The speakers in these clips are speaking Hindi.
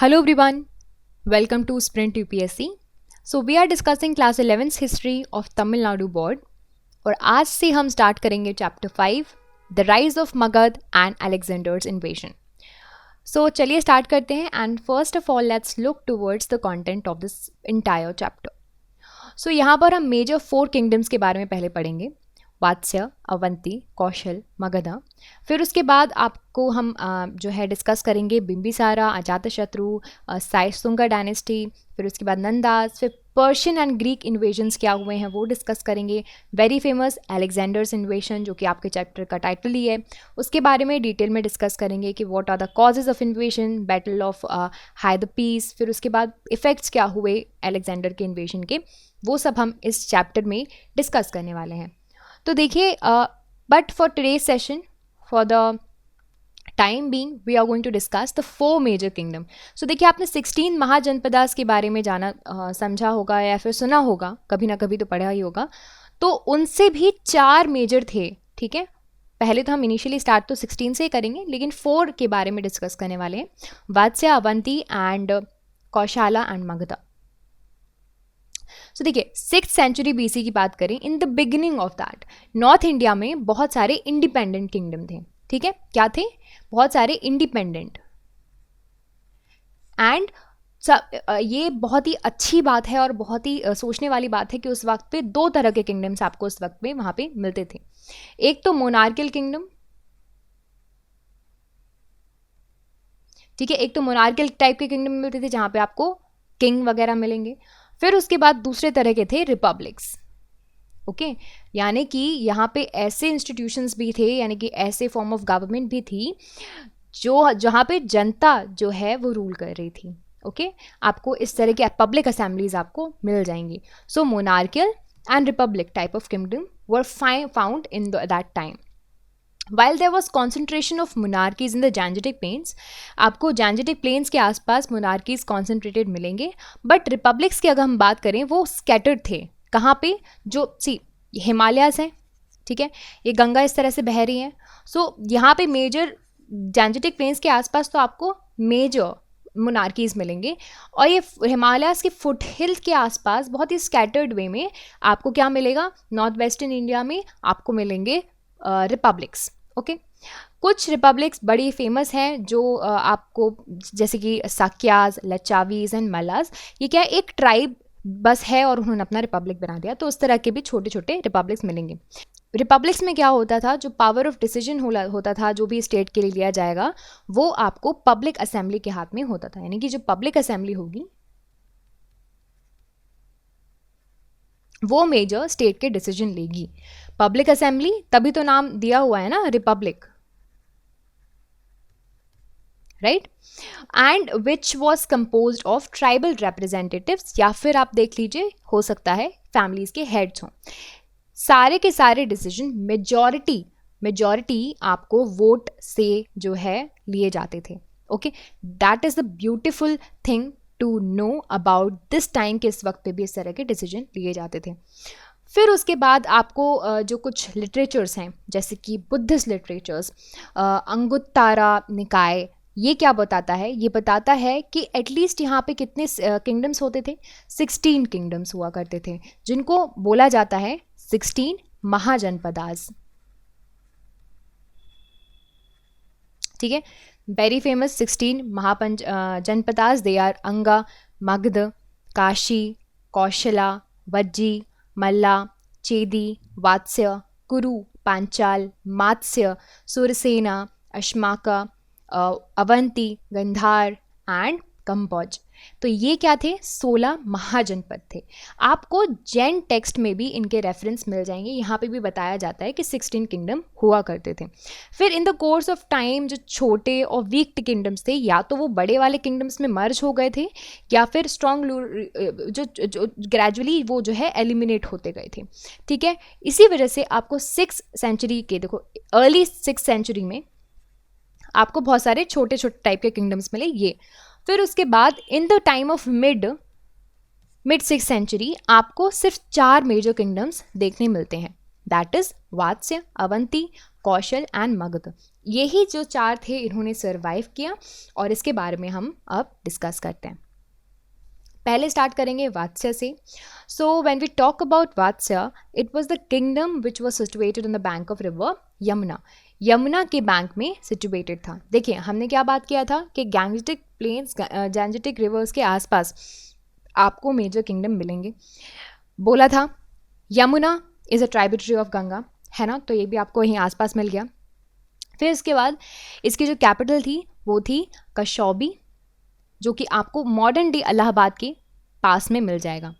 Hello everyone, welcome to Sprint UPSC. So we are discussing class 11th history of Tamil Nadu board और आज से हम स्टार्ट करेंगे chapter 5 the rise of Magadh and Alexander's invasion. So चलिए स्टार्ट करते हैं and first of all let's look towards the content of this entire chapter. So यहाँ पर हम मेजर 4 किंगडम्स के बारे में पहले पढ़ेंगे, वात्स्य, अवंती, कौशल, मगध. फिर उसके बाद आपको हम जो है डिस्कस करेंगे बिंबिसारा, अजातशत्रु, साइसुंगा डायनेस्टी, फिर उसके बाद नंदास, फिर पर्शियन एंड ग्रीक इन्वेजन्स क्या हुए हैं वो डिस्कस करेंगे. वेरी फेमस अलेक्जेंडर्स इन्वेजन जो कि आपके चैप्टर का टाइटल ही है, उसके बारे में डिटेल में डिस्कस करेंगे कि what are the causes of invasion, battle of Hydaspes, फिर उसके बाद इफेक्ट्स क्या हुए अलेक्जेंडर के इन्वेजन के, वो सब हम इस चैप्टर में डिस्कस करने वाले हैं. तो देखिए, but for today's session, for the time being we are going to discuss the 4 major kingdom. So देखिए, आपने 16 महाजनपदास के बारे में जाना समझा होगा या फिर सुना होगा, कभी ना कभी तो पढ़ा ही होगा. तो उनसे भी 4 मेजर थे. ठीक है, पहले तो हम इनिशियली स्टार्ट तो 16 से ही करेंगे, लेकिन 4 के बारे में डिस्कस करने वाले हैं, वात्स्य, अवंती एंड कौशाला एंड मगध. सो देखिए, 6th सेंचुरी BC की बात करें, in the beginning of that north India में बहुत सारे इंडिपेंडेंट किंगडम थे. ठीक है, क्या थे? बहुत सारे इंडिपेंडेंट. एंड ये बहुत ही अच्छी बात है और बहुत ही सोचने वाली बात है कि उस वक्त पे 2 तरह के किंगडम्स आपको उस वक्त पे वहां पे मिलते थे. एक तो मोनार्कियल किंगडम, ठीक है, एक तो मोनार्कियल टाइप के किंगडम मिलते थे जहां पे आपको किंग वगैरह मिलेंगे. फिर उसके बाद दूसरे तरह के थे रिपब्लिक्स. ओके, यानी कि यहाँ पे ऐसे इंस्टीट्यूशंस भी थे, यानी कि ऐसे फॉर्म ऑफ गवर्नमेंट भी थी जो जहाँ पे जनता जो है वो रूल कर रही थी. ओके, आपको इस तरह की पब्लिक असेंबलीज आपको मिल जाएंगी. So monarchial and republic type of kingdom were found in that time. While there was concentration of monarchies in the Gangetic Plains, आपको Gangetic Plains के आसपास monarchies concentrated मिलेंगे, बट रिपब्लिक्स की अगर हम बात करें वो scattered थे. कहाँ पे? जो हिमालयाज हैं, ठीक है, ये गंगा इस तरह से बह रही है. सो यहाँ पे मेजर Gangetic Plains के आसपास तो आपको मेजर मोनार्कीज मिलेंगे, और ये हिमालयाज के फुट हिल के आसपास बहुत ही स्कैटर्ड वे में आपको क्या मिलेगा? नॉर्थ वेस्टर्न इंडिया में आपको मिलेंगे रिपब्लिक्स. ओके, कुछ रिपब्लिक्स बड़ी फेमस हैं जो आपको, जैसे कि साक्याज, लचावीज एंड मल्लाज, ये क्या एक ट्राइब बस है और उन्होंने अपना रिपब्लिक बना दिया. तो उस तरह के भी छोटे छोटे रिपब्लिक्स मिलेंगे. रिपब्लिक्स में क्या होता था? जो पावर ऑफ डिसीजन होता था, जो भी स्टेट के लिए लिया जाएगा, वो आपको पब्लिक असेंबली के हाथ में होता था. यानी कि जो पब्लिक असेंबली होगी वो मेजर स्टेट के डिसीजन लेगी. पब्लिक असेंबली, तभी तो नाम दिया हुआ है ना Republic, right. And which was composed of tribal representatives, या फिर आप देख लीजिए हो सकता है फैमिलीज के हेड्स हों. सारे के सारे डिसीजन मेजॉरिटी आपको वोट से जो है लिए जाते थे. Okay, that is the beautiful thing to know about this time के इस वक्त पे भी इस तरह के डिसीजन लिए जाते थे. फिर उसके बाद आपको जो कुछ लिटरेचर्स हैं, जैसे कि बुद्धिस्ट लिटरेचर्स, अंगुत्तारा निकाय, ये क्या बताता है? ये बताता है कि एटलीस्ट यहाँ पे कितने किंगडम्स होते थे? 16 किंगडम्स हुआ करते थे, जिनको बोला जाता है 16 महाजनपदास. ठीक है, very famous 16 Janapadas. They are अंगा, मगध, काशी, कौशला, वज्जी, मल्ला, चेदी, वात्स्य, कुरु, पांचाल, मात्स्य, सुरसेना, अश्माका, अवंती, गंधार एंड कंबोज. तो ये क्या थे? 16 महाजनपद थे. आपको जैन टेक्स्ट में भी इनके रेफरेंस मिल जाएंगे. यहाँ पे भी बताया जाता है कि 16 किंगडम हुआ करते थे. फिर in the course of time जो छोटे और वीक किंगडम्स थे, या तो वो बड़े वाले किंगडम्स में मर्ज हो गए थे, या फिर स्ट्रॉन्ग जो ग्रेजुअली वो जो है एलिमिनेट होते गए थे. ठीक है, इसी वजह से आपको 6th सेंचुरी के, देखो अर्ली 6th सेंचुरी में आपको बहुत सारे छोटे छोटे टाइप के किंगडम्स मिले ये. फिर उसके बाद in the time of mid 6th century आपको सिर्फ 4 मेजर किंगडम्स देखने मिलते हैं. That is Vatsa, Avanti, Kosala and Magadha. यही जो 4 थे इन्होंने सर्वाइव किया और इसके बारे में हम अब डिस्कस करते हैं। पहले स्टार्ट करेंगे वात्स्य से। So when we talk about Vatsa, it was the kingdom which was situated on the bank of river Yamuna. Yamuna के बैंक में सिचुएटेड था। देखिए हमने क्या बात किया था कि गैंजेटिक प्लेन्स, गैंजेटिक रिवर्स के आसपास आपको मेजर किंगडम मिलेंगे। बोला था Yamuna is a tributary of Ganga, है ना, तो ये भी आपको यहीं आसपास मिल गया। फिर इसके बाद इसकी जो कैपिटल थी वो थी कशौबी, जो कि आपको मॉडर्न डे इलाहाबाद के पास में मिल जाएगा।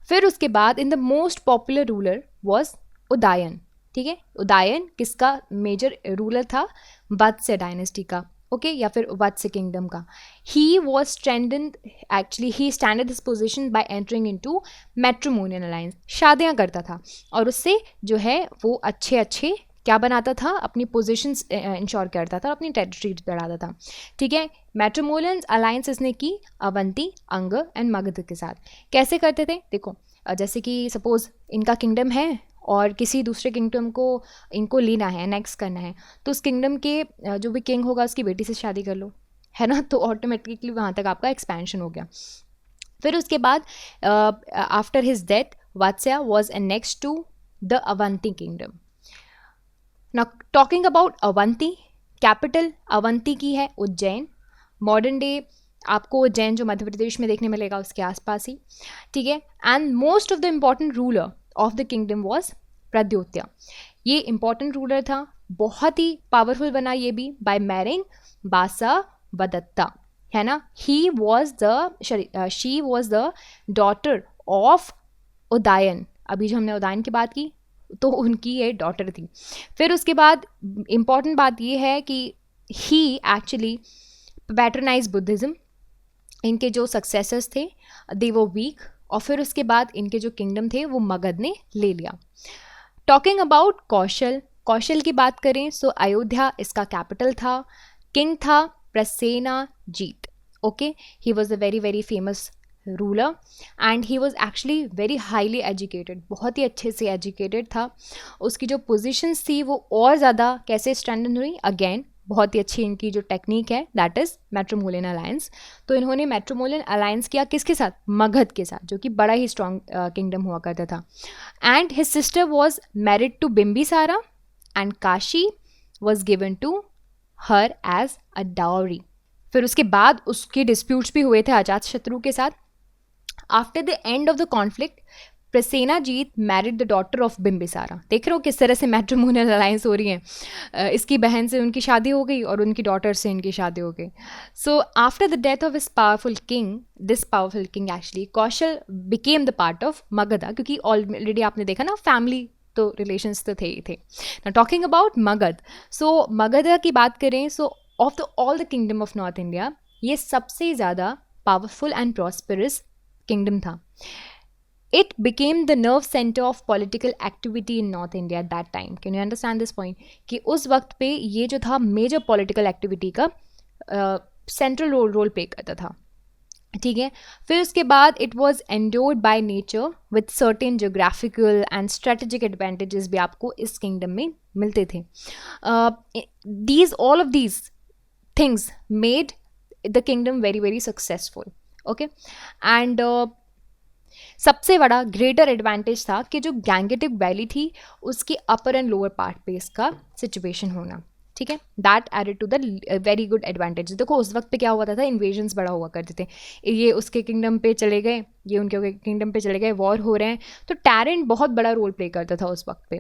फिर उसके बाद in the most popular ruler was Udayan. ठीक है, उदयन किसका मेजर रूलर था? वत्स्य डायनेस्टी का, ओके, या फिर वत्स्य किंगडम का। He was strengthened, actually he standard his position by entering into matrimonial alliance. शादियाँ करता था और उससे जो है वो अच्छे क्या बनाता था? अपनी पोजीशंस इंश्योर करता था, अपनी टेरिटरी बढ़ाता था। ठीक है, मैट्रिमोनियल अलायंस इसने की अवंती, अंग एंड मगध के साथ। कैसे करते थे? देखो, जैसे कि सपोज इनका किंगडम है और किसी दूसरे किंगडम को इनको लेना है, नेक्स्ट करना है, तो उस किंगडम के जो भी किंग होगा उसकी बेटी से शादी कर लो, है ना, तो ऑटोमेटिकली वहाँ तक आपका एक्सपेंशन हो गया। फिर उसके बाद after his death Vatsa was next to the Avanti kingdom. Now talking about Avanti, capital Avanti की है उज्जैन। मॉडर्न डे आपको उज्जैन जो मध्य प्रदेश में देखने मिलेगा उसके आसपास ही। ठीक है, and most of the important ruler of the kingdom was Pradyota. ये इंपॉर्टेंट रूलर था, बहुत ही पावरफुल बना ये भी बाय मैरिंग बासावदत्ता, है ना। She was the daughter of Udayan. अभी जो हमने उदयन की बात की तो उनकी ये डॉटर थी। फिर उसके बाद इम्पॉर्टेंट बात ये है कि ही एक्चुअली पैटर्नाइज बुद्धिज़्म। इनके जो सक्सेसर्स थे दे वो वीक, और फिर उसके बाद इनके जो किंगडम थे वो मगध ने ले लिया। टॉकिंग अबाउट कौशल, कौशल की बात करें सो अयोध्या इसका कैपिटल था। किंग था Prasenajit, okay, he was a very very famous ruler and he was actually very highly educated, बहुत ही अच्छे से एजुकेटेड था। उसकी जो पोजीशंस थी वो और ज़्यादा कैसे स्ट्रेंथन हुई? अगेन बहुत ही अच्छी इनकी जो टेक्निक है दैट इज़ मैट्रिमोनियल अलायंस। तो इन्होंने मैट्रिमोनियल अलायंस किया किसके साथ? मगध के साथ, जो कि बड़ा ही स्ट्रॉन्ग किंगडम हुआ करता था। And his sister was married to Bimbisara and Kashi was given to her as a dowry. फिर उसके बाद उसके डिस्प्यूट्स भी हुए थे अजातशत्रु के साथ। After the end of the conflict Prasenajit married the daughter of Bimbisara. देख रहे हो किस तरह से मैट्रिमोनियल अलायंस हो रही है। इसकी बहन से उनकी शादी हो गई और उनकी डॉटर से इनकी शादी हो गई। So after the death of this powerful king actually Kaushal became the part of Magadha, क्योंकि ऑलरेडी आपने देखा ना फैमिली तो रिलेशंस तो थे ही थे ना। टॉकिंग अबाउट मगध, सो मगध की बात करें सो of the all the kingdom of north India ये सबसे ज़्यादा पावरफुल एंड प्रॉस्परस किंगडम था। It became the nerve center of political activity in North India at that time. Can you understand this point? कि उस वक्त पे ये जो था मेजर पॉलिटिकल एक्टिविटी का सेंट्रल रोल प्ले करता था। ठीक है, फिर उसके बाद it was endured by nature with certain geographical and strategic advantages भी आपको इस किंगडम में मिलते थे। All of these things made the kingdom very very successful, okay. And सबसे बड़ा ग्रेटर एडवांटेज था कि जो गैंगेटिक वैली थी उसकी अपर एंड लोअर पार्ट पे इसका सिचुएशन होना। ठीक है, that added to the very good advantage. देखो उस वक्त पे क्या हुआ था इन्वेजन्स बड़ा हुआ करते थे, ये उसके किंगडम पे चले गए, ये उनके किंगडम पे चले गए, वॉर हो रहे हैं, तो टैरेंट बहुत बड़ा रोल प्ले करता था उस वक्त पे।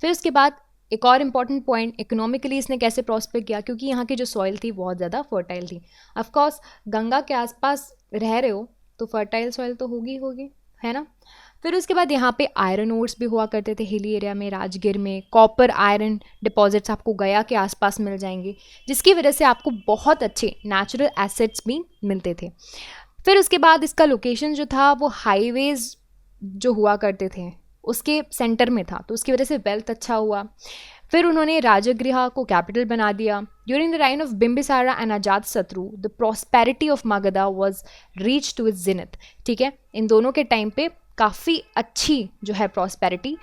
फिर उसके बाद एक और इम्पॉर्टेंट पॉइंट, इकोनॉमिकली इसने कैसे प्रॉस्पर किया, क्योंकि यहाँ की जो सॉइल थी बहुत ज़्यादा फर्टाइल थी। ऑफकोर्स गंगा के आसपास रह रहे हो तो फर्टाइल सॉइल तो होगी, है ना। फिर उसके बाद यहाँ पे आयरन ओर्स भी हुआ करते थे हिली एरिया में, राजगीर में कॉपर आयरन डिपॉजिट्स आपको गया के आसपास मिल जाएंगे, जिसकी वजह से आपको बहुत अच्छे नेचुरल एसेट्स भी मिलते थे। फिर उसके बाद इसका लोकेशन जो था वो हाईवेज जो हुआ करते थे उसके सेंटर में था, तो उसकी वजह से वेल्थ अच्छा हुआ। फिर उन्होंने राजगृह को कैपिटल बना दिया। During the reign of Bimbisara and Ajatashatru the prosperity of Magadha was reach to its zenith. ठीक है, इन दोनों के टाइम पे काफ़ी अच्छी जो है प्रॉस्पेरिटी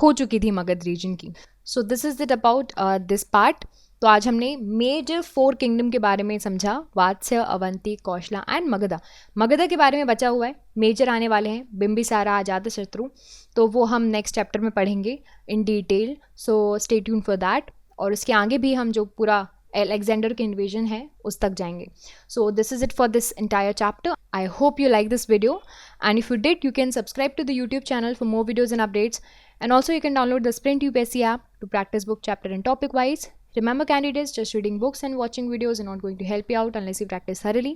हो चुकी थी मगध रीजन की। So this is it about this part. तो आज हमने मेजर 4 किंगडम के बारे में समझा, वात्स्य, अवंती, कौशला एंड मगधा। मगधा के बारे में बचा हुआ है, मेजर आने वाले हैं बिंबिसारा, अजातशत्रु, तो वो हम नेक्स्ट चैप्टर में पढ़ेंगे in detail. So stay tune for that. और उसके आगे भी हम जो पूरा अलेक्जेंडर के इन्वेजन है उस तक जाएंगे। So this is it for this entire chapter. I hope you like this video, and if you did, you can subscribe to the YouTube channel for more videos and updates, and also you can download the Sprint UPSC app to practice book chapter and topic wise. Remember candidates, just reading books and watching videos are not going to help you out unless you practice thoroughly.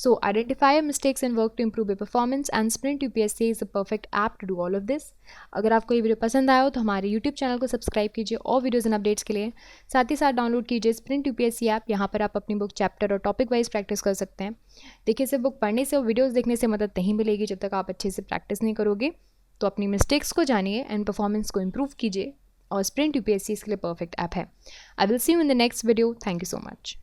So identify your mistakes and work to improve your performance, and Sprint UPSC is the perfect app to do all of this. अगर आपको ये वीडियो पसंद आया हो तो हमारे YouTube चैनल को सब्सक्राइब कीजिए और वीडियोज़ एंड अपडेट्स के लिए। साथ ही साथ डाउनलोड कीजिए स्प्रिंट यूपीएससी ऐप। यहाँ पर आप अपनी बुक चैप्टर और टॉपिक वाइज प्रैक्टिस कर सकते हैं। देखिए, सिर्फ बुक पढ़ने से और वीडियोज़ देखने से मदद नहीं मिलेगी जब तक आप अच्छे से प्रैक्टिस नहीं करोगे। तो अपनी मिस्टेक्स को जानिए एंड परफॉर्मेंस को इम्प्रूव कीजिए, और स्प्रिंट यूपीएससी इसके लिए परफेक्ट ऐप है। I will see you in the next video. Thank you so much.